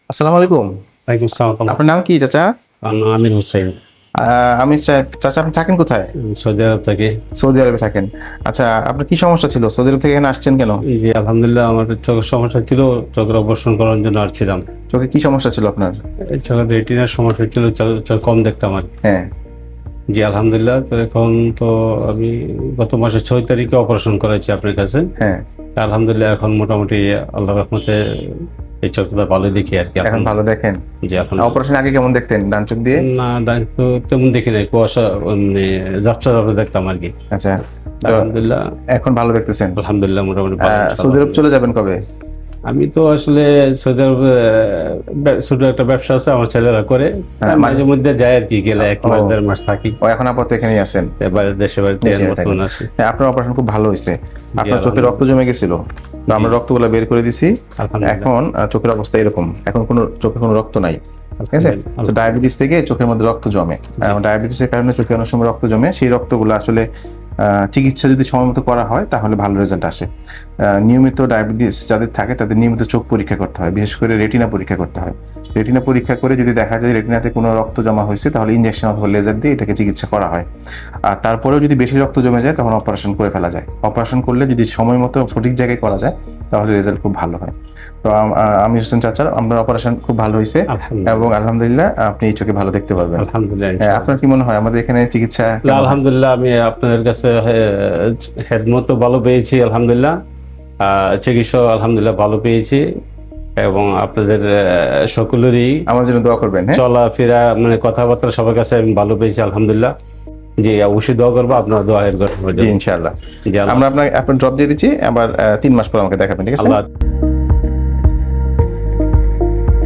আসসালামু আলাইকুম। ওয়ালাইকুম আসসালাম। আপনার নাম কি চাচা? আমার নাম আমির হোসেন। আমি চাচা আপনি থাকেন কোথায়? সৌদি আরব থেকে। সৌদি আরবে থাকেন। আচ্ছা, আপনার কি সমস্যা ছিল? সৌদি আরব থেকে এখানে আসছেন কেন? জি, আলহামদুলিল্লাহ আমার চোখের সমস্যা ছিল, চোখের অপারেশন করার জন্য আসছিলাম। চোখে কি সমস্যা ছিল আপনার? এই চোখের রেটিনার সমস্যা ছিল, চোখ কম দেখতাম আর কি। হ্যাঁ, জি আলহামদুলিল্লাহ। তো এখন তো আমি গত মাসের 6 তারিখে অপারেশন করাইছি আপনার কাছে। হ্যাঁ। তা আলহামদুলিল্লাহ এখন মোটামুটি আল্লাহর রহমতে এই চোখটা ভালো দেখি আর কি এখন ভালো দেখেন? জি এখন অপারেশন আগে কেমন দেখতেন ডান চোখ দিয়ে? না তো তেমন দেখি নাই, কুয়াশা মানে ঝাপসা ঝাপসা দেখতাম আর কি। আচ্ছা, তো আলহামদুলিল্লাহ এখন ভালো দেখতেছেন? আলহামদুলিল্লাহ মোটামুটি ভালো সৌদি আরব চলে যাবেন কবে? আমি তো আসলে সৌদি আরবে ছোট একটা ব্যবসা আছে, আমার ছেলেরা করে, মাঝে মধ্যে যাই আর কি, গেলে 1 মাস 1.5 মাস থাকি। ও এখন আপাতত এখানেই আছেন? এবারে দেশে বাড়িতে বর্তমান আছি। হ্যাঁ, আপনার অপারেশন খুব ভালো হয়েছে। আপনার চোখে রক্ত জমে গেছিল, তো আমরা রক্তগুলো বের করে দিছি। এখন চোখের অবস্থা এরকম, এখন চোখে কোনো রক্ত নাই। ঠিক আছে? তো ডায়াবেটিস থেকে চোখের মধ্যে রক্ত জমে, ডায়াবেটিসের কারণে চোখে অনেক সময় রক্ত জমে। সেই রক্তগুলো আসলে চিকিৎসা যদি সময় মতো করা হয় তাহলে ভালো রেজাল্ট আসে। নিয়মিত ডায়াবেটিস যাদের থাকে তাদের নিয়মিত চোখ পরীক্ষা করতে হয়, বিশেষ করে রেটিনা পরীক্ষা করতে হয়। রেটিনা পরীক্ষা করে যদি দেখা যায় রেটিনাতে কোনো রক্ত জমা হয়েছে তাহলে ইনজেকশন অথবা লেজার দিয়ে এটাকে চিকিৎসা করা হয়। আর তারপরেও যদি বেশি রক্ত জমে যায় তখন অপারেশন করে ফেলা যায়। অপারেশন করলে যদি সময় মতো সঠিক জায়গায় করা যায় তাহলে রেজাল্ট খুব ভালো হয়। তো আমির হোসেন চাচার আপনার অপারেশন খুব ভালো হয়েছে এবং আলহামদুলিল্লাহ আপনি এই চোখে ভালো দেখতে পারবেন। আলহামদুলিল্লাহ। আপনার কি মনে হয় আমাদের এখানে চিকিৎসা? আলহামদুলিল্লাহ আমি আপনাদের কাছে হেডমতো ভালো পেয়েছি আলহামদুলিল্লাহ, চিকিৎসা আলহামদুলিল্লাহ ভালো পেয়েছি, এবং আপনাদের সকলেরই আমার জন্য দোয়া করবেন। হ্যাঁ, চলাফেরা মানে কথাবার্তা সবার কাছে আমি ভালো পেয়েছি আলহামদুলিল্লাহ। জি অবশ্যই দোয়া করবো, আপনার দোয়া এর করবো ইনশাআল্লাহ। আমরা আপনার ড্রপ দিয়ে দিচ্ছি, আবার 3 মাস পর আমাকে দেখাবেন, ঠিক আছে? আল্লাহ